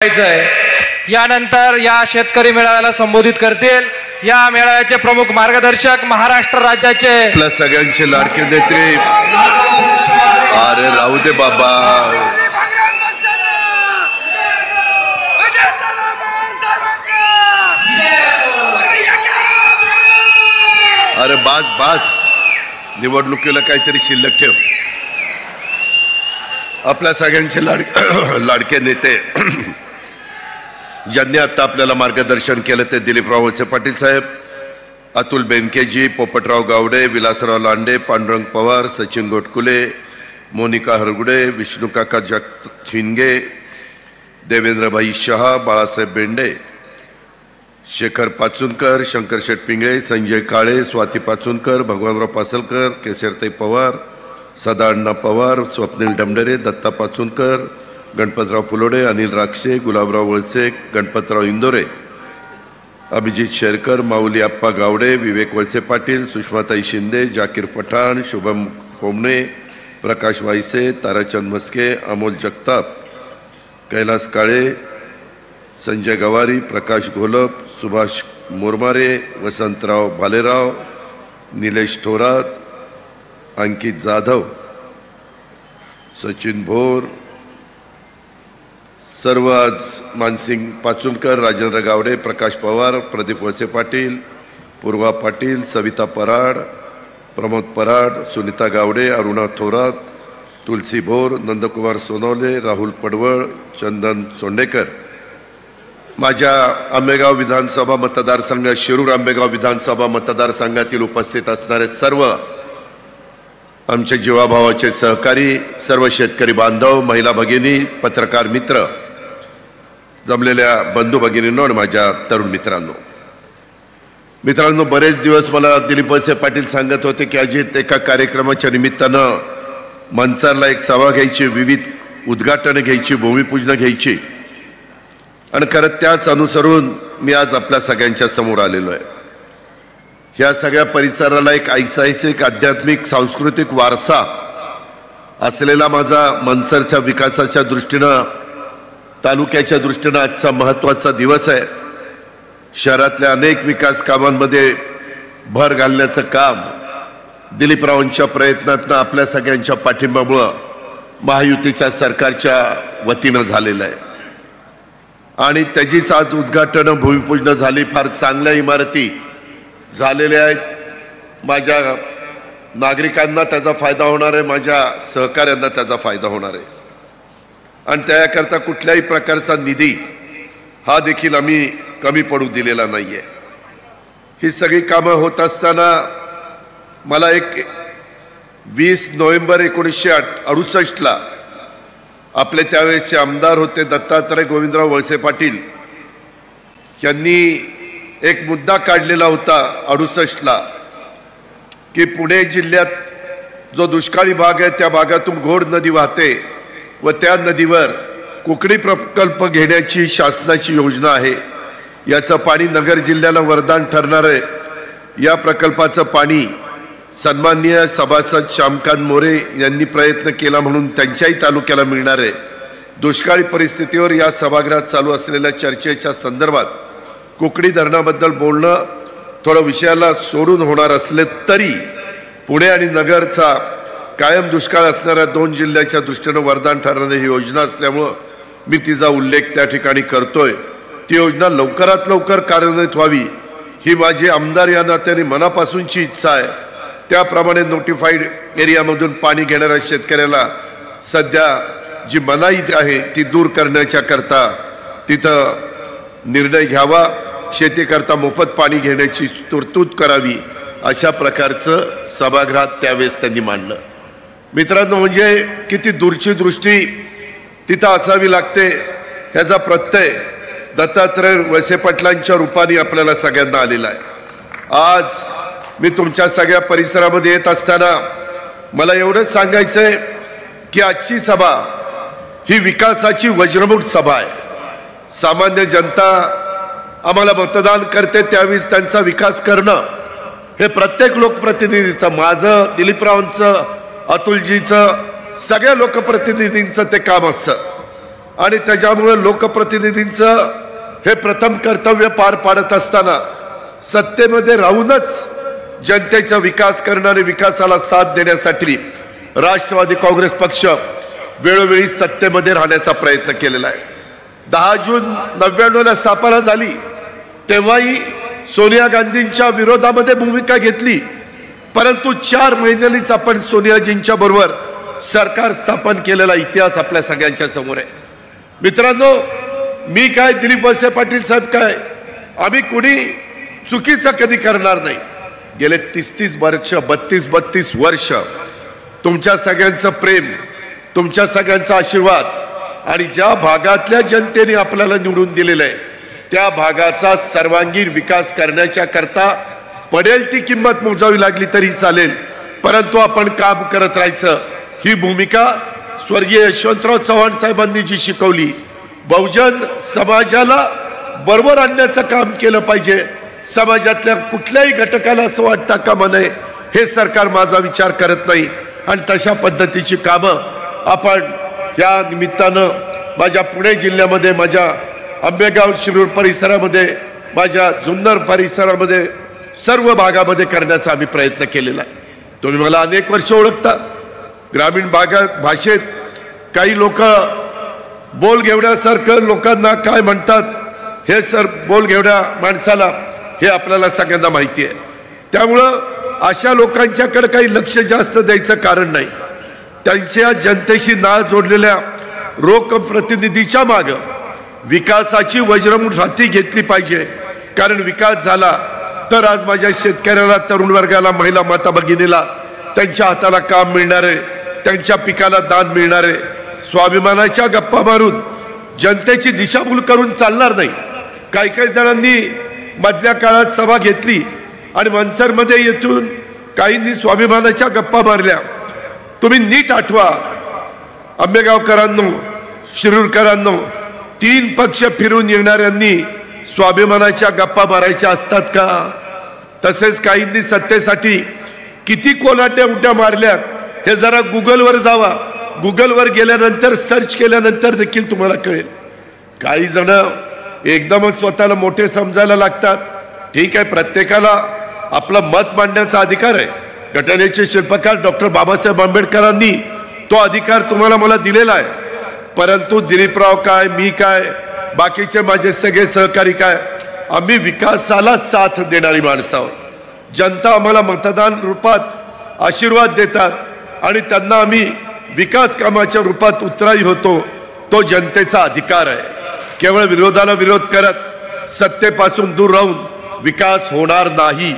यानंतर या शेतकरी मेळाव्याला संबोधित करतील या मेळाव्याचे प्रमुख मार्गदर्शक महाराष्ट्र राज्याचे आपल्या सगळ्यांचे लाडके नेते अरे राहू दे बाबा अरे बास बास निवडणुकीला काहीतरी शिल्लक ठेव। आपल्या सगळ्यांचे लाडके नेते ज्यांनी आता आपल्याला मार्गदर्शन केलं ते दिलीपराव वळसे पाटील साहेब, अतुल बेनकेजी, पोपटराव गावडे, विलासराव लांडे, पांडुरंग पवार, सचिन गोटकुले, मोनिका हरगुडे, विष्णुकाका शिंदे, देवेंद्रभाई शहा, बाळासाहेब बेंडे, शेखर पाचुनकर, शंकरशेठ पिंगळे, संजय काळे, स्वाती पाचुनकर, भगवानराव पासलकर, केसरताई पवार, सदाअण्णा पवार, स्वप्नील डमडरे, दत्ता पाचुनकर, गणपतराव फुलोडे, अनिल राक्षे, गुलाबराव वळसे, गणपतराव इंदोरे, अभिजित शेरकर, माऊली आप्पा गावडे, विवेक वळसे पाटील, सुषमाताई शिंदे, जाकीर पठाण, शुभम खोमणे, प्रकाश वायसे, ताराचंद मस्के, अमोल जगताप, कैलास काळे, संजय गवारी, प्रकाश घोलप, सुभाष मोरमारे, वसंतराव भालेराव, निलेश थोरात, अंकित जाधव, सचिन भोर, सर्व आज मानसिंग पाचुनकर, राजेंद्र गावडे, प्रकाश पवार, प्रदीप वळसे पाटील, पूर्वा पाटील, सविता पराड, प्रमोद पराड, सुनीता गावडे, अरुणा थोरात, तुलसी भोर, नंदकुमार सोनवले, राहुल पडवळ, चंदन सोंडेकर, माझ्या आंबेगाव विधानसभा मतदारसंघ शिरूर आंबेगाव विधानसभा मतदारसंघातील उपस्थित असणारे सर्व आमचे जीवाभावाचे सहकारी, सर्व शेतकरी बांधव, महिला भगिनी, पत्रकार मित्र, जमलेल्या बंधू भगिनींनो आणि माझ्या तरुण मित्रांनो, बरेच दिवस मला दिलीप वळसे पाटील सांगत होते की अजित एका कार्यक्रमाच्या निमित्तानं मंचारला एक सभा घ्यायची, विविध उद्घाटनं घ्यायची, भूमिपूजन घ्यायची आणि खरं त्याच अनुसरून मी आज आपल्या सगळ्यांच्या समोर आलेलो आहे। ह्या सगळ्या परिसराला एक ऐतिहासिक आध्यात्मिक सांस्कृतिक वारसा असलेला माझा मंचरच्या विकासाच्या दृष्टीनं, तालुक्याच्या दृष्टीनं आजचा महत्त्वाचा दिवस आहे। शहरातल्या अनेक विकास कामांमध्ये भर घालण्याचं काम दिलीपरावांच्या प्रयत्नातनं आपल्या सगळ्यांच्या पाठिंब्यामुळं महायुतीच्या सरकारच्या वतीनं झालेलं आहे आणि त्याचीच आज उद्घाटनं, भूमिपूजन झाली। फार चांगल्या इमारती झालेल्या आहेत। माझ्या नागरिकांना त्याचा फायदा होणार आहे, माझ्या सहकाऱ्यांना त्याचा फायदा होणार आहे आणि त्याकरता कुठल्याही प्रकारचा निधी हा देखील आम्ही कमी पडू दिलेला नाही आहे। ही सगळी कामं होत असताना मला एक 20 नोव्हेंबर 1968ला आपले त्यावेळेसचे आमदार होते दत्तात्रय गोविंदराव वळसे पाटील यांनी एक मुद्दा काढलेला होता 68ला की पुणे जिल्ह्यात जो दुष्काळी भाग आहे त्या भागातून घोड नदी वाहते व त्या नदीवर कुकडी प्रकल्प घेण्याची शासनाची योजना आहे। याचं पाणी नगर जिल्ह्याला वरदान ठरणार आहे। या प्रकल्पाचं पाणी सन्माननीय सभासद श्यामकांत मोरे यांनी प्रयत्न केला म्हणून त्यांच्याही तालुक्याला मिळणार आहे। दुष्काळी परिस्थितीवर या सभागृहात चालू असलेल्या चर्चेच्या संदर्भात कुकडी धरणाबद्दल बोलणं थोडं विषयाला सोडून होणार असले तरी पुणे आणि नगरचा कायम दुष्काळ असणाऱ्या 2 जिल्ह्याच्या दृष्टीनं वरदान ठरणारी ही योजना असल्यामुळं मी तिचा उल्लेख त्या ठिकाणी करतोय। ती योजना लवकरात लवकर कार्यान्वित व्हावी ही माझी आमदार या नात्याने मनापासूनची इच्छा आहे। त्याप्रमाणे नोटिफाईड एरियामधून पाणी घेणाऱ्या शेतकऱ्याला सध्या जी मनाई आहे ती दूर करण्याच्या करता तिथं निर्णय घ्यावा, शेतीकरता मोफत पाणी घेण्याची तरतूद करावी, अशा प्रकारचं सभागृहात त्यावेळेस त्यांनी मांडलं। मित्रांनो, म्हणजे किती दूरची दृष्टी तिथं असावी लागते ह्याचा प्रत्यय दत्तात्रय वळसे पाटलांच्या रूपाने आपल्याला सगळ्यांना आलेला आहे। आज मी तुमच्या सगळ्या परिसरामध्ये येत असताना मला एवढंच सांगायचंय की आजची सभा ही विकासाची वज्रमुठ सभा आहे। सामान्य जनता आम्हाला मतदान करते त्यावेळेस त्यांचा विकास करणं हे प्रत्येक लोकप्रतिनिधीचं, माझं, दिलीपरावांचं, अतुलजीचं, सगळ्या लोकप्रतिनिधींचं ते काम असतं आणि त्याच्यामुळे लोकप्रतिनिधींचं हे प्रथम कर्तव्य पार पाडत असताना सत्तेमध्ये राहूनच जनतेचा विकास करणारे विकासाला साथ देण्यासाठी राष्ट्रवादी काँग्रेस पक्ष वेळोवेळी सत्तेमध्ये राहण्याचा प्रयत्न केलेला आहे. 10 जून 99ला स्थापना झाली तेव्हाही सोनिया गांधींच्या विरोधामध्ये भूमिका घेतली, परंतु 4 महिन्यांनीच आपण सोनियाजींच्या बरोबर सरकार स्थापन केलेला इतिहास आपल्या सगळ्यांच्या समोर आहे. मित्रांनो, मी काय, दिलीप वळसे पाटील साहेब काय, आम्ही कुणी चुकीचं कधी करणार नाही. गेले 30 वर्ष 32 वर्ष तुमच्या सगळ्यांचं प्रेम, तुमच्या सगळ्यांचा आशीर्वाद आणि ज्या भागातल्या जनतेने आपल्याला निवडून दिलेलं आहे त्या भागाचा सर्वांगीण विकास करण्याच्या करता पडेल ती किंमत मोजावी लागली तरी चालेल, परंतु आपण काम करत राहायचं. ही भूमिका स्वर्गीय यशवंतराव चव्हाण साहेबांनी जी शिकवली, बहुजन समाजाला बरोबर आणण्याचं काम केलं पाहिजे. समाजातल्या कुठल्याही घटकाला असं वाटतं कामा नये हे सरकार माझा विचार करत नाही आणि तशा पद्धतीची कामं आपण या निमित्तानं माझ्या पुणे जिल्ह्यामध्ये, माझ्या आंबेगाव शिरूर परिसरामध्ये, माझ्या जुन्नर परिसरामध्ये, सर्व भागामध्ये करण्याचा आम्ही प्रयत्न केलेला आहे. तुम्ही मला अनेक वर्ष ओळखता. ग्रामीण भाषेत काही लोक बोलघेवड्यासारखं लोकांना काय म्हणतात हे बोलघेवड्या माणसाला हे आपल्याला सगळ्यांना माहिती आहे. त्यामुळं अशा लोकांच्याकडे काही लक्ष जास्त द्यायचं कारण नाही. त्यांच्या जनतेशी नाळ जोडलेल्या लोकप्रतिनिधीच्या मागं विकासाची वज्रमुठ हाती घेतली पाहिजे, कारण विकास झाला तर आज माझ्या शेतकऱ्याला, तरुण वर्गाला, महिला माता भगिनीला त्यांच्या हाताला काम मिळणार आहे, त्यांच्या पिकाला दान मिळणार आहे. स्वाभिमानाच्या गप्पा मारून जनतेची दिशाभूल करून चालणार नाही. काही जणांनी मधल्या काळात सभा घेतली आणि मंचरमध्ये येथून काहींनी स्वाभिमानाच्या गप्पा मारल्या. तुम्ही नीट आठवा आंबेगावकरांनो, शिरूरकरांनो, 3 पक्ष फिरून येणाऱ्यांनी स्वाभिमानाच्या गप्पा मारायच्या असतात का? तसेच काहींनी सत्तेसाठी किती कोलाट्या उड्या मारल्यात हे जरा गुगलवर जावा. गुगलवर गेल्यानंतर सर्च केल्यानंतर देखील तुम्हाला कळेल. काही जण एकदमच स्वतःला मोठे समजायला लागतात. ठीक आहे, प्रत्येकाला आपलं मत मांडण्याचा अधिकार आहे. घटनेचे शिल्पकार डॉक्टर बाबासाहेब आंबेडकरांनी तो अधिकार तुम्हाला मला दिलेला आहे. परंतु दिलीपराव काय, मी काय, बाकीचे माझे सगळे सहकारी काय, आम्ही विकासाला साथ देणारी माणसं आहोत. जनता आम्हाला मतदान रूपात आशीर्वाद देतात आणि त्यांना आम्ही विकास कामाच्या रूपात उत्तराई होतो. तो जनतेचा अधिकार आहे. केवळ विरोधाला विरोध करत सत्तेपासून दूर राहून विकास होणार नाही.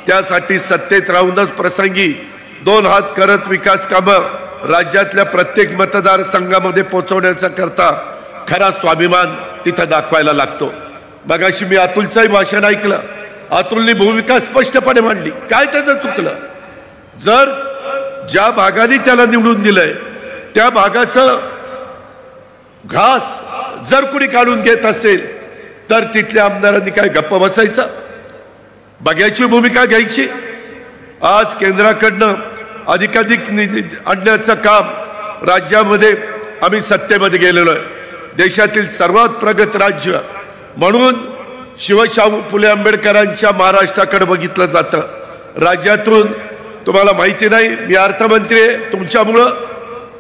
त्यासाठी सत्तेत राहूनच प्रसंगी 2 हात करत विकास कामं राज्यातल्या प्रत्येक मतदारसंघामध्ये पोहोचवण्याचा करता खरा स्वाभिमान तिथं दाखवायला लागतो. मगाशी मी अतुलचंही भाषण ऐकलं. अतुलनी भूमिका स्पष्टपणे मांडली. काय त्याचं चुकलं? जर ज्या भागाने त्याला निवडून दिलंय त्या भागाचं घास जर कुणी काढून घेत असेल तर तिथल्या आमदारांनी काय गप्प बसायचं? बघ्याची भूमिका घ्यायची. आज केंद्राकडनं अधिकाधिक निधी आणण्याचं काम राज्यामध्ये आम्ही सत्तेमध्ये गेलेलो आहे. देशातील सर्वात प्रगत राज्य म्हणून शिवशाहू फुले आंबेडकरांच्या महाराष्ट्राकडे बघितलं जातं. राज्यातून तुम्हाला माहिती नाही, मी अर्थमंत्री आहे. तुमच्यामुळं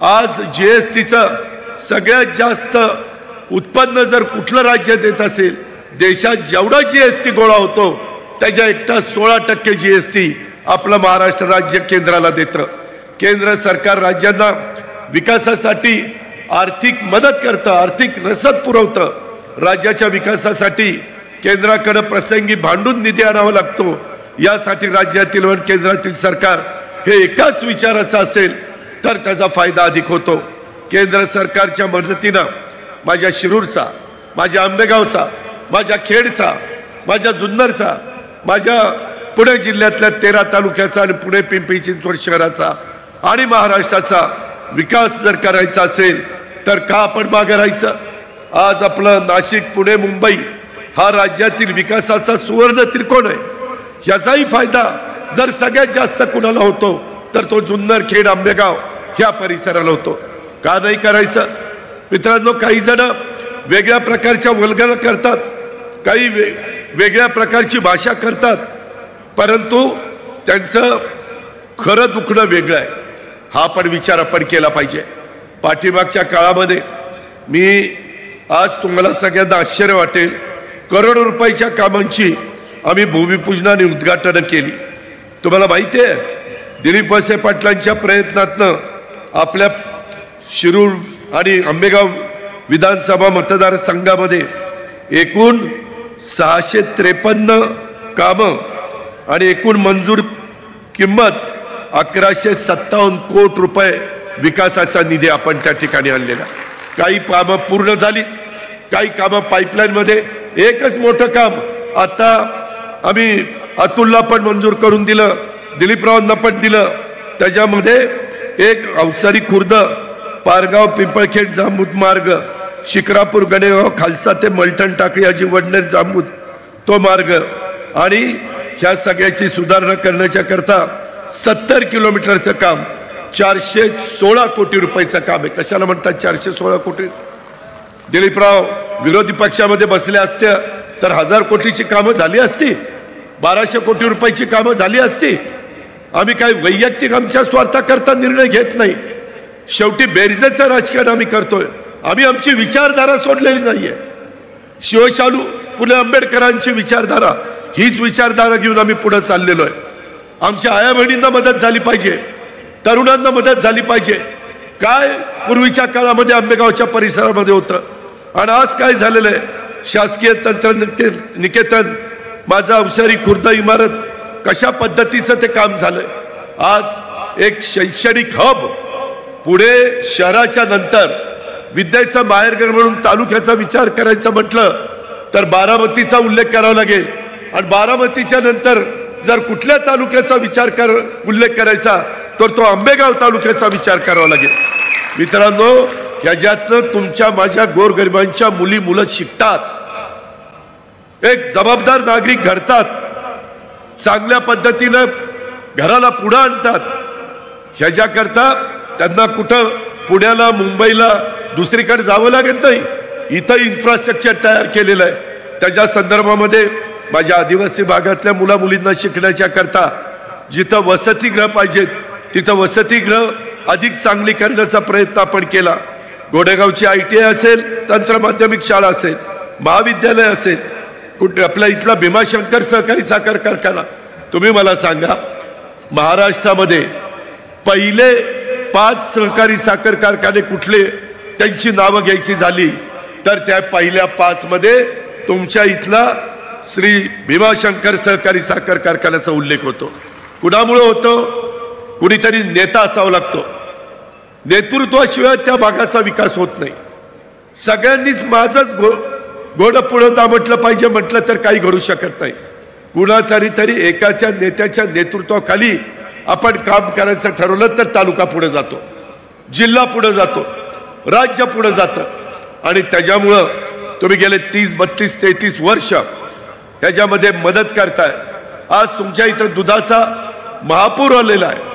आज जीएसटीचं सगळ्यात जास्त उत्पन्न जर कुठलं राज्य देत असेल, देशात जेवढा जीएसटी गोळा होतो त्याच्या एकटा 16% जीएसटी आपलं महाराष्ट्र राज्य केंद्राला देतं. केंद्र सरकार राज्यांना विकासासाठी आर्थिक मदत करतं, आर्थिक रसद पुरवतं. राज्याच्या विकासासाठी केंद्राकडे प्रसंगी भांडून निधी आणावा लागतो. यासाठी राज्यातील व केंद्रातील सरकार हे एकाच विचाराचं असेल तर त्याचा फायदा अधिक होतो. केंद्र सरकारच्या मदतीनं माझ्या शिरूरचा, माझ्या आंबेगावचा, माझ्या खेडचा, माझ्या जुन्नरचा, माझ्या पुणे जिल्ह्यातल्या 13 तालुक्याचा आणि पुणे पिंपरी चिंचवड शहराचा आणि महाराष्ट्राचा विकास जर करायचा असेल तर का आपण मागे राहायचं? आज आपलं नाशिक, पुणे, मुंबई हा राज्यातील विकासाचा सुवर्ण त्रिकोण आहे. याचाही फायदा जर सगळ्यात जास्त कुणाला होतो तर तो जुन्नर, खेड, आंबेगाव ह्या परिसराला होतो. का नाही करायचं? मित्रांनो, काही जण वेगळ्या प्रकारच्या वल्गना करतात, काही वेगळ्या प्रकारची भाषा करतात, परंतु त्यांचं खरं दुखणं वेगळं आहे. हा पण विचार आपण केला पाहिजे. पाठीमागच्या काळामध्ये मी आज तुम्हाला सगळ्यांना आश्चर्य वाटेल, करोडो रुपयाच्या कामांची आम्ही भूमिपूजन आणि उद्घाटन केली. तुम्हाला माहिती आहे, दिलीप वळसे पाटलांच्या प्रयत्नातनं आपल्या शिरूर आणि आंबेगाव विधानसभा मतदारसंघामध्ये एकूण 653 कामं आणि एकूण मंजूर किंमत 1157 कोटी रुपये विकासाचा निधी आपण त्या ठिकाणी आणलेला. काही कामं पूर्ण झाली, काही कामं पाईपलाईनमध्ये. एकच मोठं काम आता आम्ही अतुलला पण मंजूर करून दिलं, दिलीपरावांना पण दिलं. त्याच्यामध्ये एक अवसारी खुर्द पारगाव पिंपळखेड जांबूद मार्ग, शिक्रापूर गणेगाव खालसा ते मलठण टाकळी अजी वडनेर जांबूद तो मार्ग, आणि ह्या सगळ्याची सुधारणा करण्याच्या करता 70 किलोमीटरचं काम 416 कोटी रुपयाचं काम आहे. कशाला म्हणतात 416 कोटी? दिलीपराव विरोधी पक्षामध्ये बसले असते तर 1000 कोटीची कामं झाली असती, 1200 कोटी रुपयाची कामं झाली असती. आम्ही काही वैयक्तिक आमच्या स्वार्थाकरता निर्णय घेत नाही. शेवटी बेरजेचं राजकारण आम्ही करतोय. आम्ही आमची विचारधारा सोडलेली नाहीये. शिवशालू फुले आंबेडकरांची विचारधारा, हीच विचारधारा घेऊन आम्ही पुढे चाललेलो आहे. आमच्या आया बहिणींना मदत झाली पाहिजे, तरुणांना मदत झाली पाहिजे. काय पूर्वीच्या काळामध्ये आंबेगावच्या परिसरामध्ये होतं आणि आज काय झालेलं आहे? शासकीय तंत्रनिकेतन, माझा अवसारी खुर्द इमारत, कशा पद्धतीचं ते काम झालंय. आज एक शैक्षणिक हब, पुढे शहराच्या नंतर विद्येचं माहेरघर म्हणून तालुक्याचा विचार करायचा म्हटलं तर बारामतीचा उल्लेख करावा लागेल. आणि बारामतीच्या नंतर जर कुठल्या तालुक्याचा उल्लेख करायचा तर तो आंबेगाव तालुक्याचा विचार करावा लागेल. मित्रांनो, ह्याच्यातनं तुमच्या माझ्या गोरगरिबांच्या मुली मुलं शिकतात, एक जबाबदार नागरिक घडतात, चांगल्या पद्धतीनं घराला पुढे आणतात. ह्याच्याकरता त्यांना कुठं पुण्याला, मुंबईला, दुसरीकडे जावं लागत नाही. इथं इन्फ्रास्ट्रक्चर तयार केलेलं आहे. त्याच्या संदर्भामध्ये माझ्या आदिवासी भागातल्या मुला मुलींना शिकण्याच्या करता जिथं वसतिगृह पाहिजेत तिथं वसतिगृह अधिक चांगली करण्याचा प्रयत्न आपण केला. गोडेगावची ITI असेल, तंत्र माध्यमिक शाळा असेल, महाविद्यालय असेल, कुठे आपल्या इथला भीमाशंकर सहकारी साखर कारखाना. तुम्ही मला सांगा, महाराष्ट्रामध्ये पहिले 5 सहकारी साखर कारखाने कुठले, त्यांची नावं घ्यायची झाली तर त्या पहिल्या 5 मध्ये तुमच्या इथला श्री भीमाशंकर सहकारी साखर कारखान्याचा उल्लेख होतो. कुणामुळे होतो? कुणीतरी नेता असावा लागतो. नेतृत्वाशिवाय त्या भागाचा विकास होत नाही. सगळ्यांनीच माझंच घोडं पुढं दा म्हटलं पाहिजे म्हटलं तर काही घडू शकत नाही. कुणातरी तरी एकाच्या नेत्याच्या नेतृत्वाखाली आपण काम करायचं ठरवलं तर तालुका पुढे जातो, जिल्हा पुढे जातो, राज्य पुढे जातं. आणि त्याच्यामुळं तुम्ही गेले 30, 32, 33 वर्ष ह्याच्यामध्ये मदत करताय. आज तुमच्या इथं दुधाचा महापूर आलेला आहे.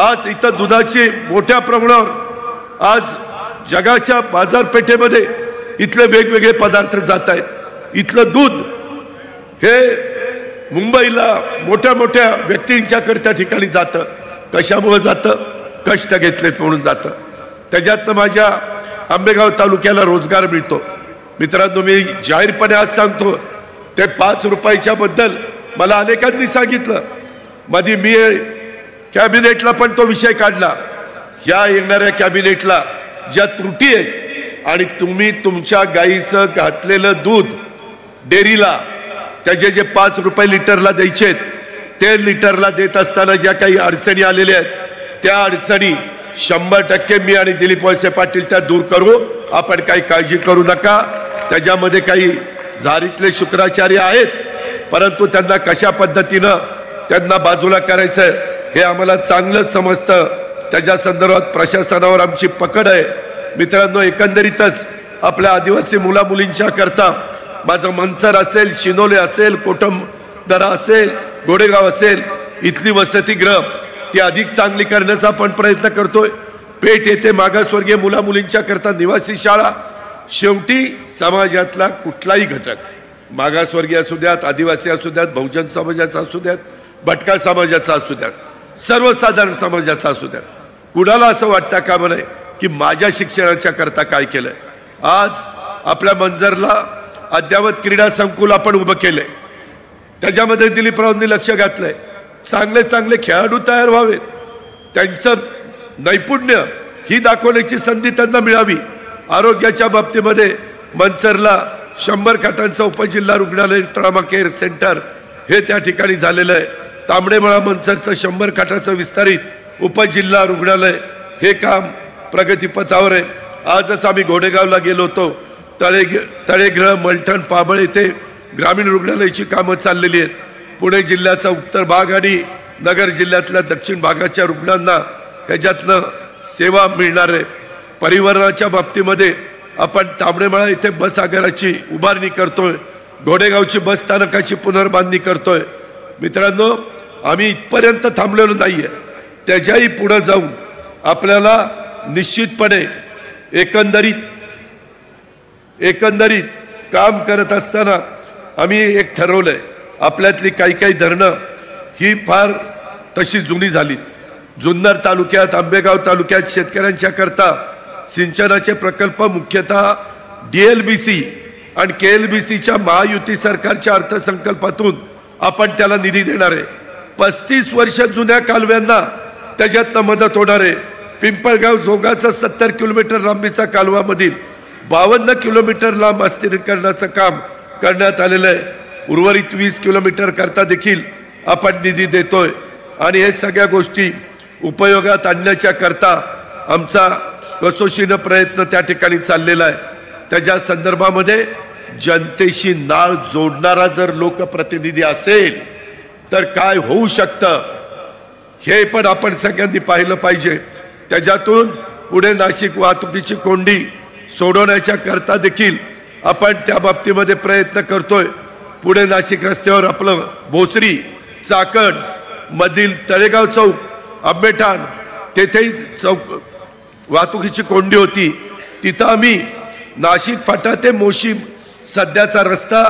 आज इथं दुधाची मोठ्या प्रमाणावर आज जगाच्या बाजारपेठेमध्ये इथले वेगवेगळे पदार्थ जात आहेत. इथलं दूध हे मुंबईला मोठ्या मोठ्या व्यक्तींच्याकडे त्या ठिकाणी जातं. कशामुळे जातं? कष्ट घेतलेत म्हणून जातं. त्याच्यातनं माझ्या आंबेगाव तालुक्याला रोजगार मिळतो. मित्रांनो, मी जाहीरपणे आज सांगतो, ते 5 रुपयाच्या बद्दल मला अनेकांनी सांगितलं. मध्ये मी कॅबिनेटला पण तो विषय काढला. ह्या येणाऱ्या कॅबिनेटला ज्या त्रुटी आहेत आणि तुम्ही तुमच्या गाईचं घातलेलं दूध डेअरीला त्याचे जे 5 रुपये लिटरला द्यायचे ते लिटरला देत असताना ज्या काही अडचणी आलेल्या आहेत त्या अडचणी 100% मी आणि दिलीप वळसे पाटील त्या दूर करू. आपण काही काळजी करू नका. त्याच्यामध्ये काही झारीतले शुक्राचार्य आहेत, परंतु त्यांना कशा पद्धतीनं त्यांना बाजूला करायचं हे आम्हाला चांगलंच समजतं. त्याच्या संदर्भात प्रशासनावर आमची पकड आहे. मित्रांनो, एकंदरीतच आपल्या आदिवासी मुला मुलींच्या करता माझं मंचर असेल, शिनोले असेल, कोटमदरा असेल, गोडेगाव असेल, इथली वसतिगृह ती अधिक चांगली करण्याचा आपण प्रयत्न करतोय. पेठ येथे मागासवर्गीय मुला मुलींच्या करता निवासी शाळा। शेवटी समाजातला कुठलाही घटक, मागासवर्गीय असू द्यात, आदिवासी असू द्यात, बहुजन समाजाचा असू द्यात, भटका समाजाचा असू द्यात, सर्वसाधारण समाजाचा असू द्यात, कुणाला असं वाटतं का म्हणे की माझ्या शिक्षणाच्या करता काय केलंय। आज आपल्या मंजरला अद्यावत क्रीडा संकुल आपण उभं केलंय, त्याच्यामध्ये दिलीपरावांनी लक्ष घातलंय। चांगले चांगले खेळाडू तयार व्हावेत, त्यांचं नैपुण्य ही दाखवण्याची संधी त्यांना मिळावी। आरोग्याच्या बाबतीमध्ये मंचरला 100 खाटांचं उपजिल्हा रुग्णालय ट्रॉमा केअर सेंटर हे त्या ठिकाणी झालेलं आहे। तांबडेमळा मंचरचं 100 खाटाचं विस्तारित उपजिल्हा रुग्णालय हे काम प्रगतीपथावर आहे। आजच आम्ही घोडेगावला गेलो होतो, तळेग्रह, मलठण, पाबळ येथे ग्रामीण रुग्णालयाची कामं चाललेली आहेत। पुणे जिल्ह्याचा उत्तर भाग आणि नगर जिल्ह्यातल्या दक्षिण भागाच्या रुग्णांना ह्याच्यातनं सेवा मिळणार आहे। परिवहनाच्या बाबतीमध्ये आपण तांबडेमळा इथे बस आगाराची उभारणी करतोय, घोडेगावची बस स्थानकाची पुनर्बांधणी करतोय। मित्रांनो, आम्ही इथपर्यंत थांबलेलो नाहीये, त्याच्याही पुढे जाऊन आपल्याला निश्चितपणे एकंदरीत काम करत असताना आम्ही एक ठरवलंय, आपल्यातली काही धरणं ही फार तशी जुनी झाली। जुन्नर तालुक्यात, आंबेगाव तालुक्यात शेतकऱ्यांच्या करता सिंचनाचे प्रकल्प मुख्यतः DLBC आणि KLBCच्या महायुती सरकारच्या अर्थसंकल्पातून आपण त्याला निधी देणार आहे। 35 वर्ष जुन्या कालव्यांना त्याच्यात मदत होणार आहे। पिंपळगाव जोगाचा 70 किलोमीटर लांबीचा कालवामधील 52 किलोमीटर लांब अस्थिरीकरणाचं काम करण्यात आलेलं आहे। उर्वरित 20 किलोमीटर करता देखील आपण निधी देतोय आणि हे सगळ्या गोष्टी उपयोगात आणण्याच्या करता आमचा कसोशीनं प्रयत्न त्या ठिकाणी चाललेला आहे। त्याच्या संदर्भामध्ये जनतेशी नाळ जोडणारा जर लोकप्रतिनिधी असेल तर काय होऊ शकतं हे पण आपण सगळ्यांनी पाहिलं पाहिजे। त्याच्यातून पुणे नाशिक वाहतुकीची कोंडी सोडवण्याच्या करता देखील आपण त्या बाबतीमध्ये प्रयत्न करतोय। पुणे नाशिक रस्त्यावर आपलं भोसरी चाकण मधील तळेगाव चौक, आंबेठाण तेथेही चौक वाहतुकीची कोंडी होती, तिथं आम्ही नाशिक फाटा ते मोशी सध्याचा रस्ता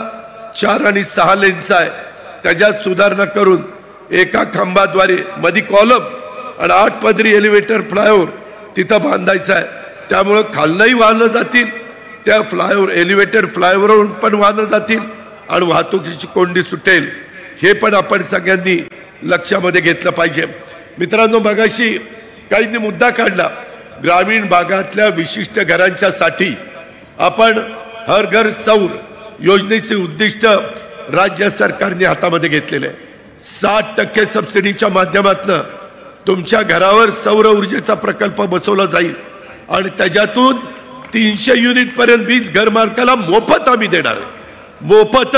4 आणि 6 लेनचा आहे, त्याच्यात सुधारणा करून एका खांबाद्वारे मधी कॉलम आणि 8 पदरी एलिव्हेटर फ्लायओव्हर तिथं बांधायचा आहे। त्यामुळे खालनंही वाहनं जातील, त्या फ्लायओव्हर एलिव्हेटेड फ्लायओव्हरवरून पण वाहनं जातील आणि वाहतुकीची कोंडी सुटेल, हे पण आपण सगळ्यांनी लक्षामध्ये घेतलं पाहिजे। मित्रांनो, मगाशी काहींनी मुद्दा काढला, ग्रामीण भागातल्या विशिष्ट घरांच्यासाठी आपण हर घर सौर योजनेचे उद्दिष्ट राज्य सरकारने हातामध्ये घेतलेले आहे। 60% सबसिडीच्या माध्यमातून तुमच्या घरावर सौर ऊर्जेचा प्रकल्प बसवला जाईल आणि त्याच्यातून 300 युनिट पर्यंत वीज घरमालकाला मोफत आम्ही देणार आहे। मोफत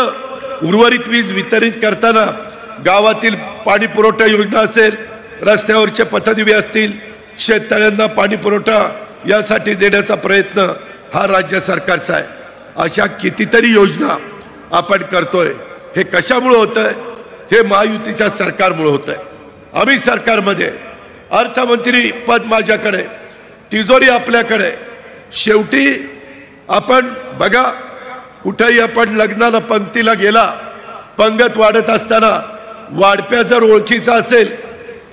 उर्वरित वीज वितरित करताना गावातील पाणी पुरवठा योजना असेल, रस्त्यावरचे पथदिवे असतील, शेततळ्यांना पाणी पुरवठा यासाठी देण्याचा प्रयत्न हा राज्य सरकारचा आहे। अशा कितीतरी योजना आपण करतोय। हे कशामुळे होतंय? हे महायुतीच्या सरकारमुळे होतंय। आम्ही सरकारमध्ये, अर्थमंत्री पद माझ्याकडे, तिजोरी आपल्याकडे। शेवटी आपण बघा, कुठेही आपण लग्नाला पंक्तीला गेला, पंगत वाढत असताना वाढप्या जर ओळखीचा असेल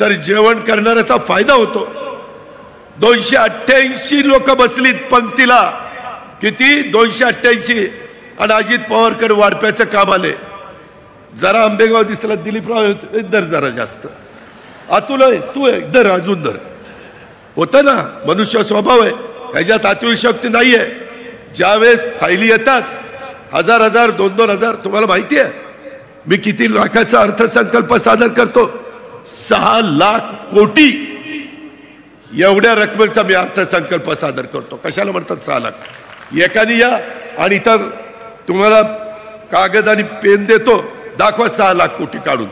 तर जेवण करणाऱ्याचा फायदा होतो। 288 लोक बसलीत पंक्तीला, किती? 288। आणि अजित पवारकडे वाढप्याचं काम आले। जरा आंबेगाव दिसला, दिलीपराव दर जरा जास्त, अतुल आहे, तू आहे, दर अजून दर होतं ना। मनुष्य स्वभाव आहे, ह्याच्यात अतिशयोक्ती नाही आहे। ज्यावेळेस फायली येतात 1000, 2,000, तुम्हाला माहिती आहे मी किती लाखाचा अर्थसंकल्प सादर करतो? 6 लाख कोटी एवढ्या रकमेचा मी अर्थसंकल्प सादर करतो। कशाला म्हणतात 6 लाख? एकाने या आणि इतर तुम्हाला कागद आणि पेन देतो, दाखवा 6 लाख कोटी काढून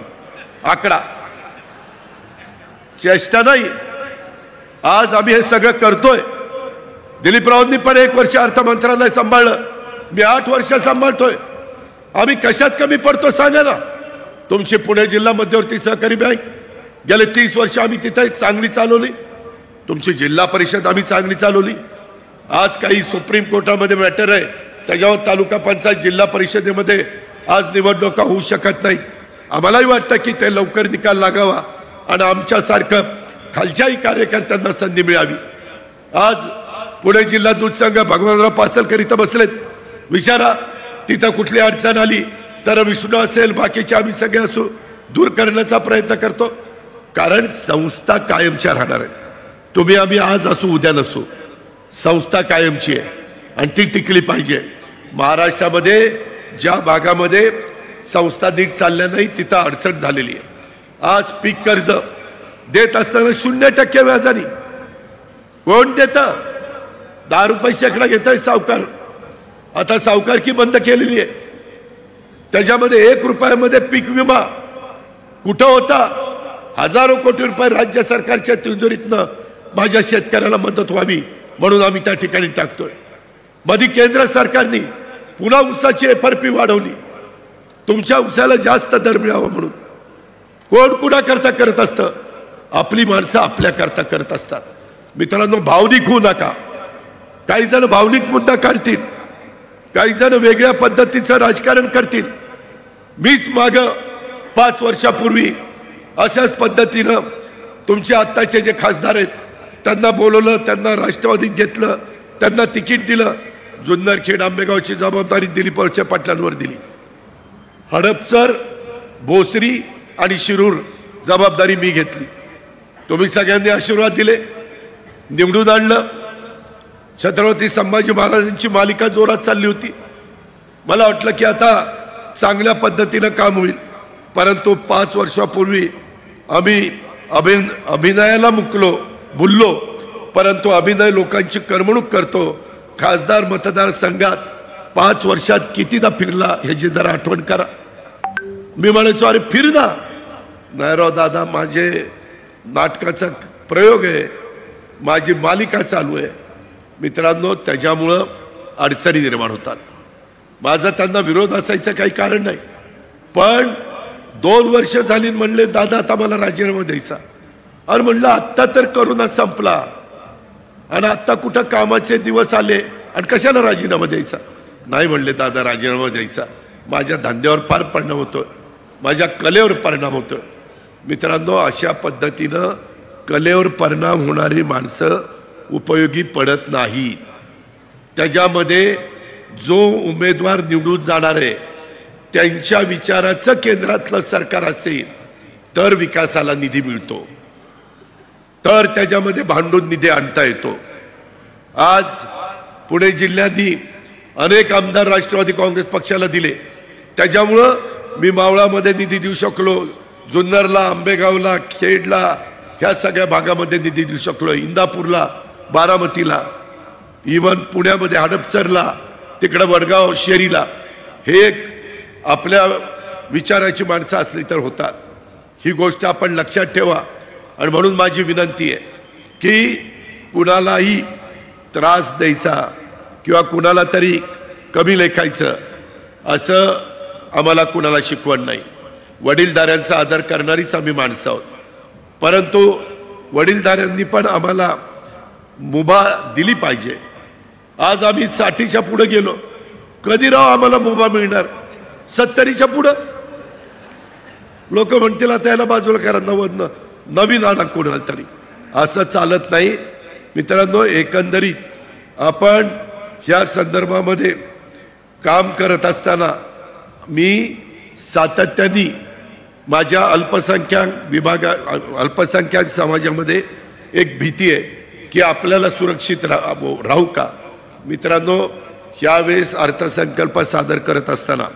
आकडा। चेष्टा नाही। आज आम्ही हे सगळं करतोय। दिलीपरावांनी पण 1 वर्ष अर्थ मंत्रालय सांभाळलं, मी 8 वर्ष सांभाळतोय। आम्ही कशात कमी पडतो सांगा ना? तुमची पुणे जिल्हा मध्यवर्ती सहकारी बँक गेले 30 वर्ष आम्ही तिथे चांगली चालवली। तुमची जिल्हा परिषद आम्ही चांगली चालवली. आज काही सुप्रीम कोर्टामध्ये मॅटर आहे त्याच्यावर तालुका पंचायत जिल्हा परिषदेमध्ये आज निवडणुका होऊ शकत नाही. आम्हालाही वाटतं की ते लवकर निकाल लागावा आणि आमच्यासारखं खालच्याही कार्यकर्त्यांना संधी मिळावी. आज पुणे जिल्हा दूध संघ भगवानराव पासलकर इथं बसलेत. विचारा तिथं कुठली अडचण आली तर विष्णू असेल बाकीचे आम्ही सगळे असू दूर करण्याचा प्रयत्न करतो. कारण संस्था कायमच्या राहणार आहे. तुम्ही आम्ही आज असू उद्या नसू, संस्था कायमची आहे आणि ती टिकली पाहिजे. महाराष्ट्रामध्ये ज्या भागामध्ये संस्था नीट चालल्या नाही तिथं अडचण झालेली आहे. आज पीक कर्ज देत असताना 0% व्याजाने कोण देतं? 10 रुपये शेकडा घेत आहे सावकार. आता सावकारकी बंद केलेली आहे. त्याच्यामध्ये 1 रुपयामध्ये पीक विमा कुठं होता? हजारो कोटी रुपये राज्य सरकारच्या तिजोरीतनं माझ्या शेतकऱ्याला मदत व्हावी म्हणून आम्ही त्या ठिकाणी टाकतोय. मध्ये केंद्र सरकारने पुन्हा ऊसाची FRP वाढवली तुमच्या ऊसाला जास्त दर मिळावा म्हणून. कोण कुणाकरता करत असतं? आपली माणसं आपल्याकरता करत असतात. मित्रांनो, भावनिक होऊ नका. काही जण भावनिक मुद्दा काढतील, काही जण वेगळ्या पद्धतीचं राजकारण करतील. मीच माग 5 वर्षापूर्वी अशाच पद्धतीनं तुमचे आत्ताचे जे खासदार आहेत त्यांना बोलवलं, त्यांना राष्ट्रवादीत घेतलं, त्यांना तिकीट दिलं. जुन्नरखेड आंबेगावची जबाबदारी दिलीप वळसे पाटलांवर दिली. हडपसर, भोसरी आणि शिरूर जबाबदारी मी घेतली. तुम्ही सगळ्यांनी आशीर्वाद दिले, निवडून आणलं. छत्रपती संभाजी महाराजांची मालिका जोरात चालली होती. मला वाटलं की आता चांगल्या पद्धतीनं काम होईल. परंतु 5 वर्षापूर्वी आम्ही अभिनयाला बोललो, परंतु अभिनय लोकांची करमणूक करतो. खासदार मतदारसंघात 5 वर्षात कितीदा फिरला ह्याची जरा आठवण करा. मी म्हणायचो अरे फिर ना. नाही राव दादा, माझे नाटकाचा प्रयोग आहे, माझी मालिका चालू आहे. मित्रांनो, त्याच्यामुळं अडचणी निर्माण होतात. माझा त्यांना विरोध असायचं काही कारण नाही. पण 2 वर्ष झाली म्हणले दादा आता मला राजीनामा द्यायचा. अरे म्हणलं आत्ता तर करोना संपला आणि आत्ता कुठं कामाचे दिवस आले आणि कशाला राजीनामा द्यायचा? नाही म्हणले दादा राजीनामा द्यायचा. माझ्या धंद्यावर फार परिणाम होतो, माझ्या कलेवर परिणाम होतो. मित्रांनो, अशा पद्धतीनं कलेवर परिणाम होणारी माणसं उपयोगी पडत नाही. त्याच्यामध्ये जो उमेदवार निवडून जाणार आहे त्यांच्या विचाराचं केंद्रातलं सरकार असेल तर विकासाला निधी मिळतो, तर त्याच्यामध्ये भांडून निधी आणता येतो. आज पुणे जिल्ह्यातही अनेक आमदार राष्ट्रवादी काँग्रेस पक्षाला दिले. त्याच्यामुळं मी मावळामध्ये निधी देऊ शकलो, जुन्नरला, आंबेगावला, खेडला, ह्या सगळ्या भागामध्ये निधी देऊ शकलो, इंदापूरला, बारामतीला, इव्हन पुण्यामध्ये हडपसरला, तिकडं वडगाव शेरीला. हे एक आपल्या विचाराची माणसं असली तर होतात. ही गोष्ट आपण लक्षात ठेवा. आणि म्हणून माझी विनंती आहे की कुणालाही त्रास द्यायचा किंवा कुणाला तरी कमी लेखायचं असं आम्हाला कुणाला शिकवण नाही. वडीलधाऱ्यांचा आदर करणारीच आम्ही माणसं आहोत. परंतु वडीलधाऱ्यांनी पण आम्हाला मुभा दिली पाहिजे. आज आम्ही 60च्या पुढे गेलो, कधी राव आम्हाला मुभा मिळणार? 70च्या पुढं लोक म्हणतील त्याला बाजूला करा, 90 नवीन आणा कोणाला तरी. असं चालत नाही. मित्रांनो, एकंदरीत आपण ह्या संदर्भामध्ये काम करत असताना मी सातत्याने माझ्या अल्पसंख्याक समाजामध्ये एक भीती आहे की आपल्याला सुरक्षित राहू का. मित्रांनो, यावेळेस अर्थसंकल्प सादर करत असताना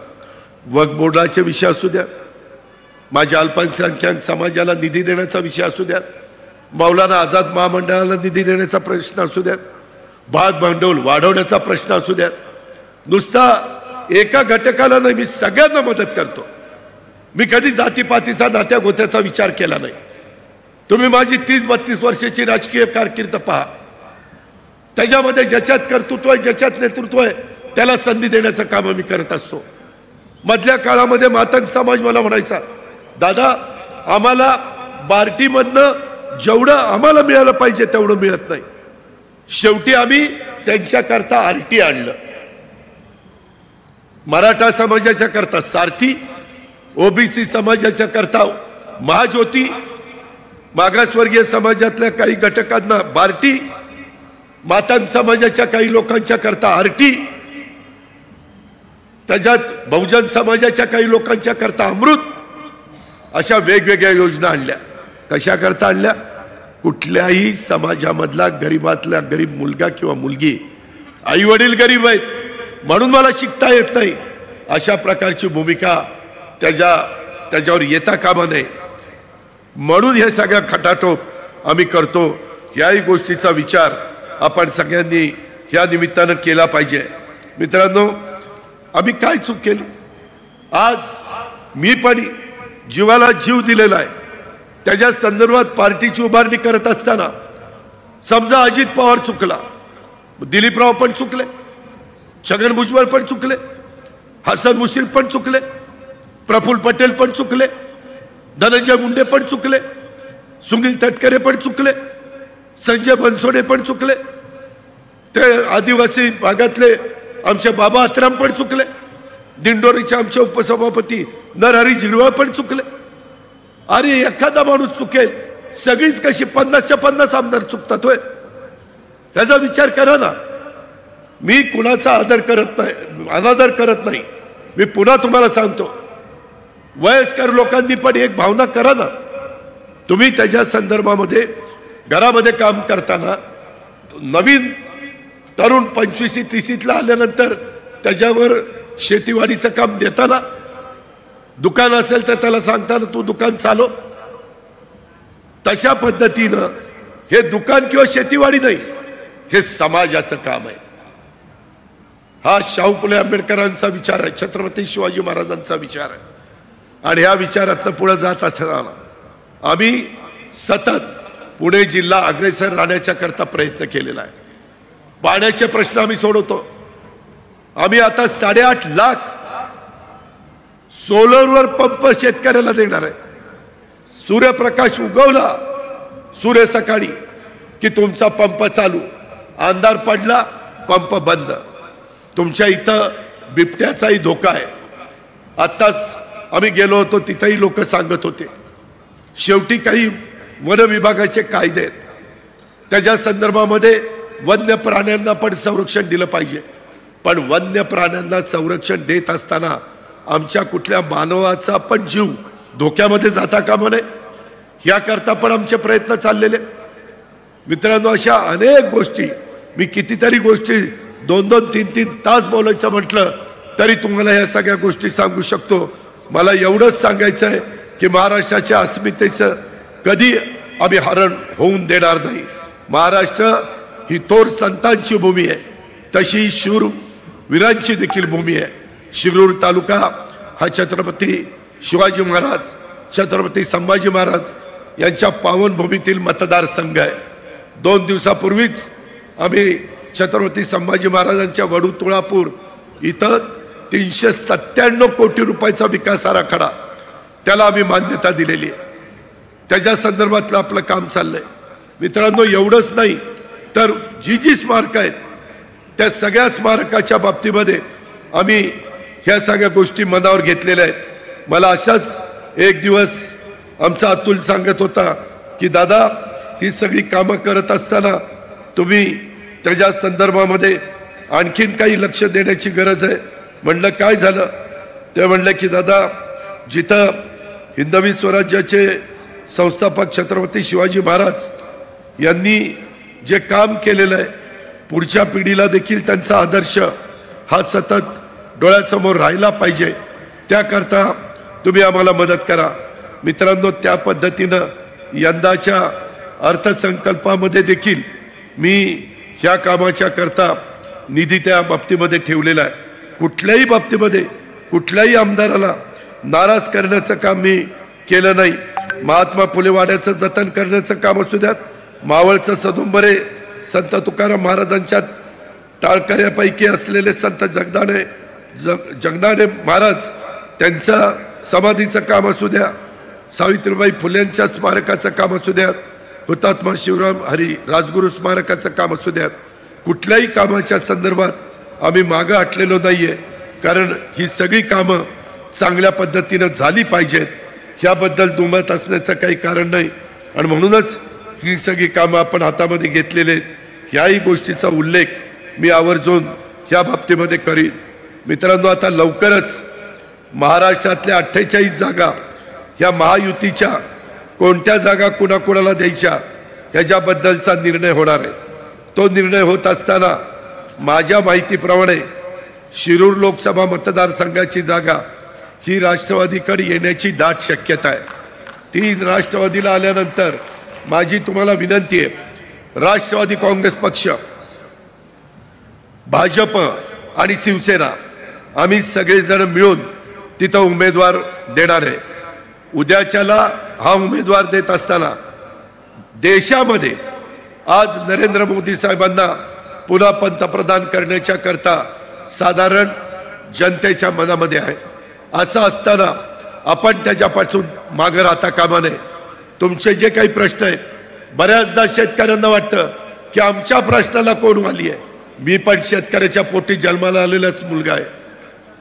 वक्फ बोर्डाचे विषय असू द्या, माझ्या अल्पसंख्याक समाजाला निधी देण्याचा विषय असू द्या, मौलाना आझाद महामंडळाला निधी देण्याचा प्रश्न असू द्या, भाग भांडवल वाढवण्याचा प्रश्न असू द्या, नुसता एका घटकाला नाही, मी सगळ्यांना मदत करतो. मी कधी जातीपातीचा नात्या गोत्याचा विचार केला नाही. तुम्ही माझी 30-32 वर्षाची राजकीय कारकीर्द पहा. त्याच्यामध्ये ज्याच्यात कर्तृत्व आहे, ज्याच्यात नेतृत्व आहे, त्याला संधी देण्याचं काम मी करत असतो. मधल्या काळामध्ये मातंग समाज मला म्हणायचा, दादा आम्हाला बार्टीमधनं जेवढं आम्हाला मिळालं पाहिजे तेवढं मिळत नाही. शेवटी आम्ही त्यांच्याकरता आरटी आणलं, मराठा समाजाच्या करता सारथी, ओबीसी समाजाच्या करता महाज्योती, मागासवर्गीय समाजातल्या काही घटकांना बार्टी, मातांग समाजाच्या काही लोकांच्या करता आरटी, त्याच्यात बहुजन समाजाच्या काही लोकांच्या करता अमृत, अशा वेगवेगळ्या योजना आणल्या. कशा करता आणल्या? कुठल्याही समाजामधला गरीबातला गरीब मुलगा किंवा मुलगी, आई वडील गरीब आहेत म्हणून मला शिकता येत नाही, अशा प्रकारची भूमिका त्याच्यावर येता कामा नये. म्हणून हे सगळ्या खटाटोप आम्ही करतो. याही गोष्टीचा विचार आपण सगळ्यांनी या निमित्तानं केला पाहिजे. मित्रांनो, आम्ही काय चूक केली? आज मी पण जीवाला जीव दिलेला आहे. त्याच्या संदर्भात पार्टीची उभारणी करत असताना समजा अजित पवार चुकला, दिलीपराव पण चुकले, छगन भुजबळ पण चुकले, हसन मुश्रीफ पण चुकले, प्रफुल्ल पटेल पण चुकले, धनंजय मुंडे पण चुकले, सुनील तटकरे पण चुकले, संजय बनसोडे पण चुकले, ते आदिवासी भागातले आमचे बाबा आत्राम पण चुकले, दिंडोरीचे आमचे उपसभापती नरहरी झिरवळ पण चुकले. अरे एखादा माणूस चुकेल, सगळीच कशी 50च्या 50 आमदार चुकतात होय? याचा विचार करा ना. मी कुणाचा आदर करत नाही, अनादर करत नाही. मी पुन्हा तुम्हाला सांगतो, वयस्कर लोकांनी पण एक भावना करा ना. तुम्ही त्याच्या संदर्भामध्ये घरामध्ये काम करताना नवीन तरुण 25-30ला आल्यानंतर त्याच्यावर शेतीवाडीचं काम देताना, दुकान असेल तर त्याला सांगताना तू दुकान चालव. तशा पद्धतीनं हे दुकान किंवा शेतीवाडी नाही, हे समाजाचं काम आहे. हा शाहू फुले आंबेडकरांचा विचार आहे, छत्रपती शिवाजी महाराजांचा विचार आहे. आणि ह्या विचारातनं पुढे जात असताना आम्ही सतत पुणे जिल्हा अग्रेसर राहण्याच्या करता प्रयत्न केलेला आहे. पाण्याचे प्रश्न आम्ही सोडवतो. आम्ही आता 8.5 लाख सोलरवर पंप शेतकऱ्याला देणार आहे. सूर्यप्रकाश उगवला सूर्य सकाळी की तुमचा पंप चालू, अंधार पडला पंप बंद. तुमच्या इथं बिबट्याचाही धोका आहे. आत्ताच आम्ही गेलो होतो, तिथेही लोक सांगत होते. शेवटी काही वन विभागाचे कायदे आहेत, त्याच्या संदर्भामध्ये वन्य प्राण्यांना पण संरक्षण दिलं पाहिजे. पण वन्य प्राण्यांना संरक्षण देत असताना आमच्या कुठल्या मानवाचा पण जीव धोक्यामध्ये जाता कामा नये, याकरता पण आमचे प्रयत्न चाललेले. मित्रांनो, अशा अनेक गोष्टी, मी कितीतरी गोष्टी 2-2, 3-3 तास बोलायचं म्हटलं तरी तुम्हाला या सगळ्या गोष्टी सांगू शकतो. मला एवढंच सांगायचं आहे की महाराष्ट्राच्या अस्मितेचं कधी आम्ही हरण होऊन देणार नाही. महाराष्ट्र ही थोर संतांची भूमी आहे, तशी शूर वीरांची देखील भूमी आहे. शिरूर तालुका हा छत्रपती शिवाजी महाराज, छत्रपती संभाजी महाराज यांच्या पावनभूमीतील मतदारसंघ आहे. 2 दिवसापूर्वीच आम्ही छत्रपती संभाजी महाराजांच्या वडू तुळापूर इथं 397 कोटी रुपयाचा विकास आराखडा, त्याला आम्ही मान्यता दिलेली आहे. त्याच्या संदर्भातलं आपलं काम चाललंय. मित्रांनो, एवढंच नाही तर जी स्मारकं आहेत त्या सगळ्या स्मारकाच्या बाबतीमध्ये आम्ही ह्या सगळ्या गोष्टी मनावर घेतलेल्या आहेत. मला अशाच एक दिवस आमचा अतुल सांगत होता की दादा, ही सगळी कामं करत असताना तुम्ही त्याच्या संदर्भामध्ये आणखीन काही लक्ष देण्याची गरज आहे. म्हणलं काय झालं? ते म्हणलं की दादा, जिथं हिंदवी स्वराज्याचे संस्थापक छत्रपती शिवाजी महाराज यांनी जे काम केलेलं आहे, पुढच्या पिढीला देखील त्यांचा आदर्श हा सतत डोळ्यासमोर राहिला पाहिजे. त्याकरता तुम्ही आम्हाला मदत करा. मित्रांनो, त्या पद्धतीनं यंदाच्या अर्थसंकल्पामध्ये देखील मी ह्या कामाच्या करता निधी त्या बाबतीमध्ये ठेवलेला आहे. कुठल्याही बाबतीमध्ये कुठल्याही आमदाराला नाराज करण्याचं काम मी केलं नाही. महात्मा फुले वाड्याचं जतन करण्याचं काम असू द्यात, मावळचं सदुंबरे संत तुकाराम महाराजांच्या टाळकऱ्यापैकी असलेले संत जगदाणे महाराज त्यांचं समाधीचं काम असू द्या, सावित्रीबाई फुलेंच्या स्मारकाचं काम असू द्या, हुतात्मा शिवराम हरी राजगुरू स्मारकाचं काम असू द्यात, कुठल्याही कामाच्या संदर्भात आम्ही मागं हटलेलो नाहीये, कारण ही सगळी कामं चांगल्या पद्धतीनं झाली पाहिजेत, ह्याबद्दल दुमत असण्याचं काही कारण नाही. आणि म्हणूनच ही सगळी कामं आपण हातामध्ये घेतलेले आहेत. ह्याही गोष्टीचा उल्लेख मी आवर्जून ह्या बाबतीमध्ये करीन. मित्रांनो, आता लवकरच महाराष्ट्रातल्या 48 जागा ह्या महायुतीच्या कोणत्या जागा कुणाकुणाला द्यायच्या ह्याच्याबद्दलचा निर्णय होणार आहे. तो निर्णय होत असताना माझ्या माहितीप्रमाणे शिरूर लोकसभा मतदारसंघाची जागा ही राष्ट्रवादीकडे येण्याची दाट शक्यता आहे. ती राष्ट्रवादीला आल्यानंतर माझी तुम्हाला विनंती आहे, राष्ट्रवादी काँग्रेस पक्ष, भाजप आणि शिवसेना आम्ही सगळेजण मिळून तिथं उमेदवार देणार आहे. उद्याच्याला हा उमेदवार देत असताना देशामध्ये आज नरेंद्र मोदी साहेबांना पुन्हा पंतप्रधान करण्याच्या करता साधारण जनतेच्या मनामध्ये आहे. असं असताना आपण त्याच्यापासून मागे राहता कामा नये. तुमचे जे काही प्रश्न आहेत, बऱ्याचदा शेतकऱ्यांना वाटतं की आमच्या प्रश्नाला कोण वाली आहे. मी पण शेतकऱ्याच्या पोटी जन्माला आलेलाच मुलगा आहे.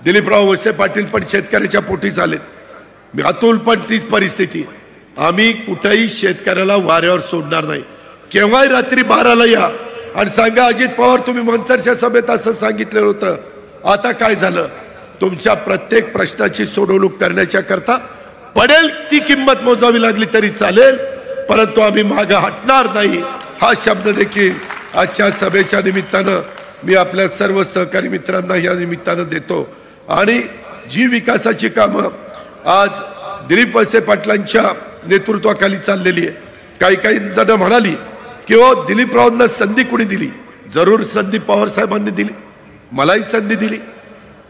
दिलीपराव वळसे पाटील पण शेतकऱ्याच्या पोटीच आलेत. मी अतुल पण तीच परिस्थिती. आम्ही कुठेही शेतकऱ्याला वाऱ्यावर सोडणार नाही. केव्हाही रात्री 12ला या आणि सांगा अजित पवार तुम्ही मनसरच्या सभेत असं सांगितलेलं होतं, आता काय झालं. तुमच्या प्रत्येक प्रश्नाची सोडवणूक करण्याच्या करता पडेल ती किंमत मोजावी लागली तरी चालेल, परंतु आम्ही मागे हटणार नाही. हा शब्द देखील आजच्या सभेच्या निमित्तानं मी आपल्या सर्व सहकारी मित्रांना या निमित्तानं देतो. आणि जी विकासाची कामं आज दिलीप वळसे पाटलांच्या नेतृत्वाखाली चाललेली आहे. काही जण म्हणाली की ओ दिलीपरावांना संधी कुणी दिली. जरूर संधी पवार साहेबांनी दिली, मलाही संधी दिली,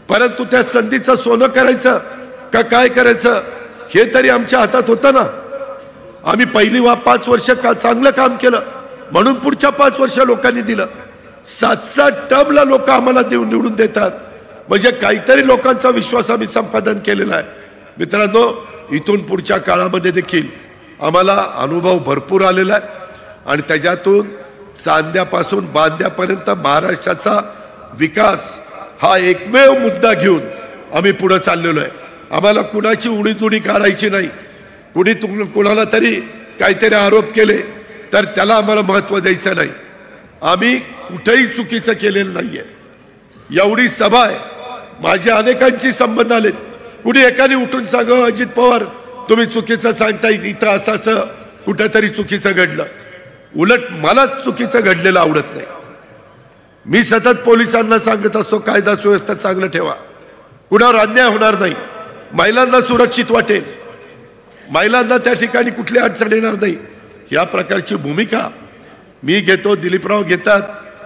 परंतु त्या संधीचं सोनं करायचं का काय करायचं हे तरी आमच्या हातात होतं ना. आम्ही पहिली 5 वर्ष चांगलं काम केलं म्हणून पुढच्या 5 वर्ष लोकांनी दिलं. 7-7 टर्मला लोक आम्हाला निवडून देतात, म्हणजे काहीतरी लोकांचा विश्वास आम्ही संपादन केलेला आहे. मित्रांनो, इथून पुढच्या काळामध्ये देखील आम्हाला अनुभव भरपूर आलेला आहे आणि त्याच्यातून चांद्यापासून बांद्यापर्यंत महाराष्ट्राचा विकास हा एकमेव मुद्दा घेऊन आम्ही पुढे चाललेलो आहे. आम्हाला कुणाची उडीदुडी काढायची नाही. कुणाला तरी काहीतरी आरोप केले तर त्याला आम्हाला महत्त्व द्यायचं नाही. आम्ही कुठेही चुकीचं केलेलं नाहीये. एवढी सभा आहे, माझ्या अनेकांची संबंध आलेत. कुणी एकाने उठून सांगा अजित पवार तुम्ही चुकीचं सांगताय, इथं असं कुठेतरी चुकीचं घडलं. उलट मलाच चुकीचं घडलेलं आवडत नाही. मी सतत पोलिसांना सांगत असतो कायदा सुव्यवस्था चांगलं ठेवा, कुणावर अन्याय होणार नाही, महिलांना सुरक्षित वाटेल, महिलांना त्या ठिकाणी कुठली अडचण येणार नाही. या प्रकारची भूमिका मी घेतो, दिलीपराव घेतात,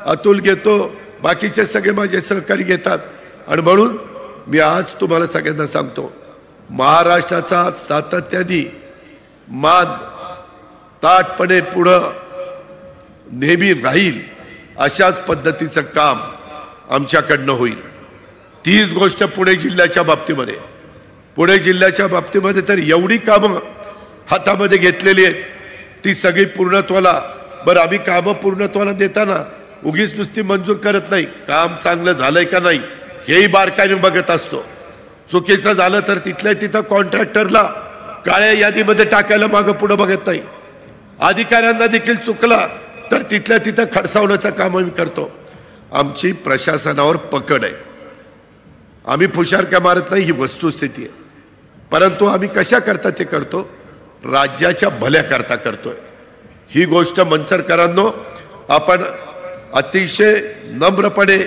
अतुल घेतो, बाकीचे सगळे माझे सहकारी घेतात. आणि म्हणून मी आज तुम्हाला सगळ्यांना सांगतो, महाराष्ट्राचा सातत्याने मान ताटपणे पुढं नेहमी राहील अशाच पद्धतीचं काम आमच्याकडनं होईल. तीच गोष्ट पुणे जिल्ह्याच्या बाबतीमध्ये. पुणे जिल्ह्याच्या बाबतीमध्ये तर एवढी कामं हातामध्ये घेतलेली आहेत, ती सगळी पूर्णत्वाला. बरं, आम्ही कामं पूर्णत्वाला देताना उगीच नुसती मंजूर करत नाही, काम चांगलं झालंय का नाही हेही बारकाईने बघत असतो. चुकीचं झालं तर तिथल्या तिथं कॉन्ट्रॅक्टरला काळ्या यादीमध्ये टाकायला मागं पुढं बघत नाही. अधिकाऱ्यांना देखील चुकला तर तिथल्या तिथं खडसावण्याचं काम आम्ही करतो. आमची प्रशासनावर पकड आहे. आम्ही फुशारक्या मारत नाही, ही वस्तुस्थिती आहे. परंतु आम्ही कशा करता ते करतो, राज्याच्या भल्या करता करतोय. ही गोष्ट मनसरकरांनो आपण अतिशय नम्रपणे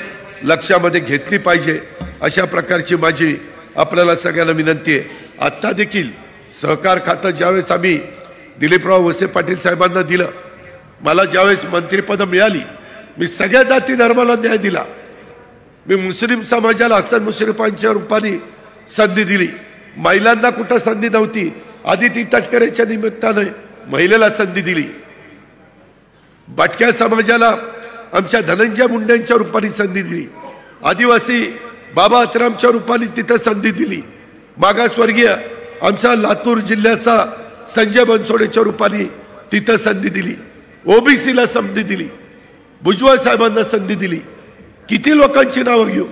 लक्षामध्ये घेतली पाहिजे. अशा प्रकारची माझी आपल्याला सगळ्यांना विनंती आहे. आत्ता देखील सहकार खातं ज्यावेळेस आम्ही दिलीपराव वळसे पाटील साहेबांना दिलं, मला ज्यावेळेस मंत्रिपद मिळाली, मी सगळ्या जाती धर्माला न्याय दिला. मी मुस्लिम समाजाला हसन मुश्रीफांच्या रूपाने संधी दिली. महिलांना कुठं संधी नव्हती, आदिती तटकरेच्या निमित्ताने महिलेला संधी दिली. भटक्या समाजाला आमच्या धनंजय मुंडेंच्या रूपाने संधी दिली. आदिवासी बाबा अतरामच्या रूपाने तिथं संधी दिली. मागासवर्गीय आमचा लातूर जिल्ह्याचा संजय बनसोडेच्या रूपाने तिथं संधी दिली, ओबीसीला संधी दिली, भुजबळ साहेबांना संधी दिली. किती लोकांची नावं घेऊ?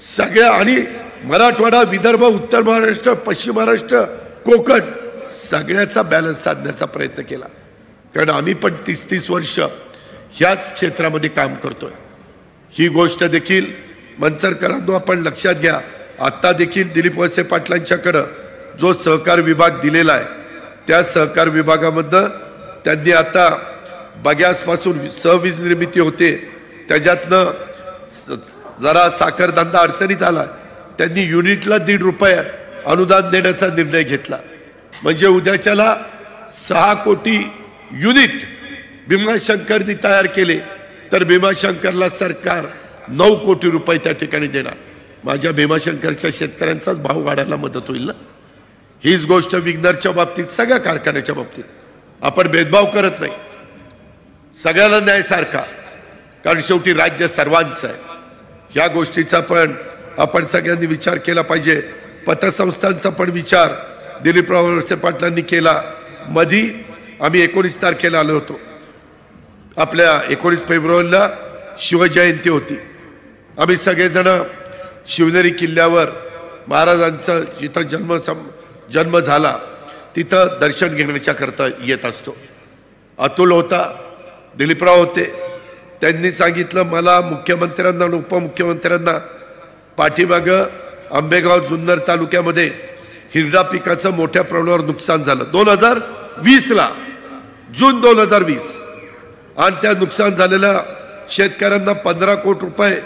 सगळ्या, आणि मराठवाडा, विदर्भ, उत्तर महाराष्ट्र, पश्चिम महाराष्ट्र, कोकण, सगळ्याचा बॅलन्स साधण्याचा प्रयत्न केला. कारण आम्ही पण 30-30 वर्ष ह्याच क्षेत्रामध्ये काम करतोय. ही गोष्ट देखील मंचरकरांनो आपण लक्षात घ्या. आता देखील दिलीप वळसे पाटलांच्याकडं जो सहकार विभाग दिलेला आहे, त्या सहकार विभागामधनं त्यांनी आता बगॅसपासून सहवीज निर्मिती होते, त्याच्यातनं जरा साखर धंदा अडचणीत आला, त्यांनी युनिटला ₹1.5 अनुदान देण्याचा निर्णय घेतला. म्हणजे उद्याच्याला 6 कोटी युनिट भीमाशंकरनी तयार केले तर भीमाशंकरला सरकार ₹9 कोटी त्या ठिकाणी देणार. माझ्या भीमाशंकरच्या शेतकऱ्यांचाच भाव वाढायला मदत होईल ना. हीच गोष्ट विग्नरच्या बाबतीत, सगळ्या कारखान्याच्या बाबतीत आपण भेदभाव करत नाही, सगळ्याला न्याय सारखा, कारण शेवटी राज्य सर्वांचं आहे. ह्या गोष्टीचा पण आपण सगळ्यांनी विचार केला पाहिजे. पतसंस्थांचा पण विचार दिलीपराव वळसे पाटलांनी केला. मधी आम्ही 19 तारखेला आलो होतो. आपल्या 19 फेब्रुवारीला शिवजयंती होती. आम्ही सगळेजण शिवनेरी किल्ल्यावर महाराजांचा जिथं जन्म झाला तिथं दर्शन घेण्याच्या करता येत असतो. अतुल होता, दिलीपराव होते. त्यांनी सांगितलं मला, मुख्यमंत्र्यांना आणि उपमुख्यमंत्र्यांना, पाठीमागं आंबेगाव जुन्नर तालुक्यामध्ये हिरडा पिकाचं मोठ्या प्रमाणावर नुकसान झालं 2020ला, जून 2020, आणि त्या नुकसान झालेल्या शेतकऱ्यांना 15 कोटी रुपये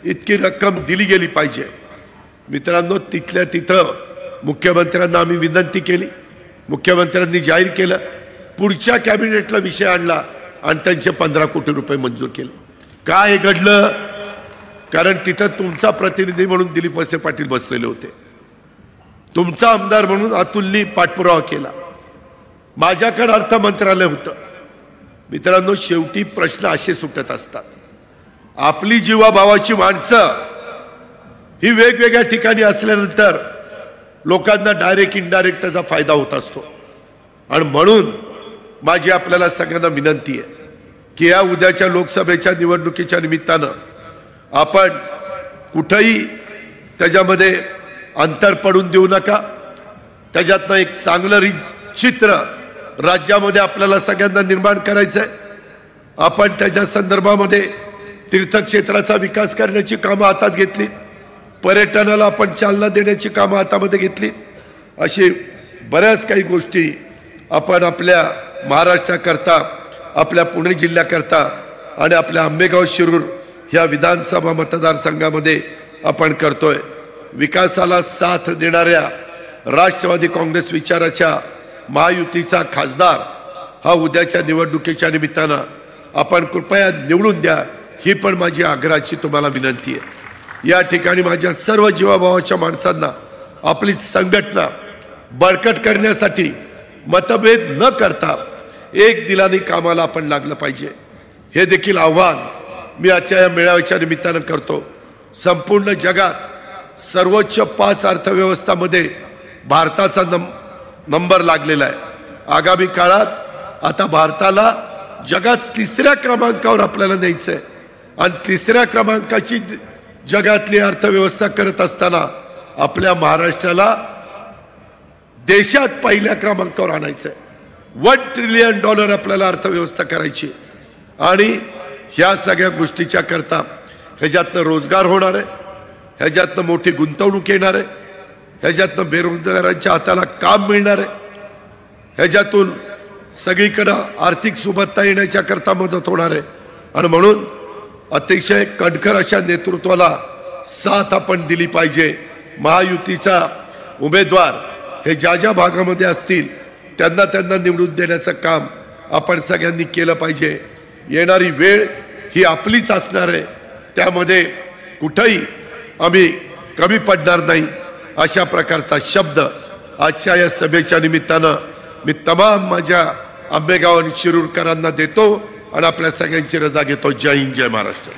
इतकी रक्कम दिली गेली पाहिजे. मित्रांनो, तिथल्या तिथं मुख्यमंत्र्यांना आम्ही विनंती केली, मुख्यमंत्र्यांनी जाहीर केलं, पुढच्या कॅबिनेटला विषय आणला आणि त्यांचे 15 कोटी रुपये मंजूर केले. काय हे घडलं? कारण तिथं तुमचा प्रतिनिधी म्हणून दिलीप वळसे पाटील बसलेले होते, तुमचा आमदार म्हणून अतुलनी पाठपुरावा केला, माझ्याकडे अर्थ मंत्रालय होतं. मित्रांनो, शेवटी प्रश्न असे सुटत असतात. आपली जीवाभावाची माणसं ही वेगवेगळ्या ठिकाणी असल्यानंतर लोकांना डायरेक्ट इनडायरेक्ट त्याचा फायदा होत असतो. आणि म्हणून माझी आपल्याला सगळ्यांना विनंती आहे की या उद्याच्या लोकसभेच्या निवडणुकीच्या निमित्तानं आपण कुठेही त्याच्यामध्ये अंतर पडून देऊ नका. त्याच्यातनं एक चांगलं चित्र राज्यामध्ये आपल्याला सगळ्यांना निर्माण करायचं आहे. आपण त्याच्या संदर्भामध्ये तीर्थक्षेत्राचा विकास करण्याची कामं हातात घेतली, पर्यटनाला आपण चालना देण्याची कामं हातामध्ये घेतली. अशी बऱ्याच काही गोष्टी आपण आपल्या महाराष्ट्राकरता, आपल्या पुणे जिल्ह्याकरता आणि आपल्या आंबेगाव शिरूर ह्या विधानसभा मतदारसंघामध्ये आपण करतोय. विकासाला साथ देणाऱ्या राष्ट्रवादी काँग्रेस विचाराच्या महायुतीचा खासदार हा उद्याच्या निवडणुकीच्या निमित्तानं आपण कृपया निवडून द्या, ही पण माझी आग्रहाची तुम्हाला विनंती आहे. या ठिकाणी माझ्या सर्व जीवाभावाच्या माणसांना आपली संघटना बळकट करण्यासाठी मतभेद न करता एक दिलाने कामाला आपण लागलं पाहिजे. हे देखील आव्हान मी आजच्या या मेळाव्याच्या निमित्तानं करतो. संपूर्ण जगात सर्वोच्च 5 अर्थव्यवस्थामध्ये भारताचा नंबर लागलेला आहे. आगामी काळात आता भारताला जगात 3ऱ्या क्रमांकावर आपल्याला न्यायचं आहे आणि 3ऱ्या क्रमांकाची जगातली अर्थव्यवस्था करत असताना आपल्या महाराष्ट्राला देशात 1ल्या क्रमांकावर आणायचं आहे. $1 ट्रिलियन आपल्याला अर्थव्यवस्था करायची आणि ह्या सगळ्या गोष्टीच्या करता ह्याच्यातनं रोजगार होणार आहे, ह्याच्यातनं मोठी गुंतवणूक येणार आहे, ह्याच्यातनं बेरोजगारांच्या हाताला काम मिळणार आहे, ह्याच्यातून सगळीकडं आर्थिक सुबत्ता येण्याच्या करता मदत होणार आहे. आणि म्हणून अतिशय कणखर अशा नेतृत्वाला साथ आपण दिली पाहिजे. महायुतीचा उमेदवार हे ज्या ज्या भागामध्ये असतील त्यांना त्यांना निवडून देण्याचं काम आपण सगळ्यांनी केलं पाहिजे. येणारी वेळ ही आपलीच असणार आहे, त्यामध्ये कुठेही आम्ही कमी पडणार नाही अशा प्रकारचा शब्द आजच्या या सभेच्या निमित्तानं मी तमाम माझ्या आंबेगाव आणि शिरूरकरांना देतो आणि आपल्या सगळ्यांची रजा घेतो. जय हिंद, जय महाराष्ट्र.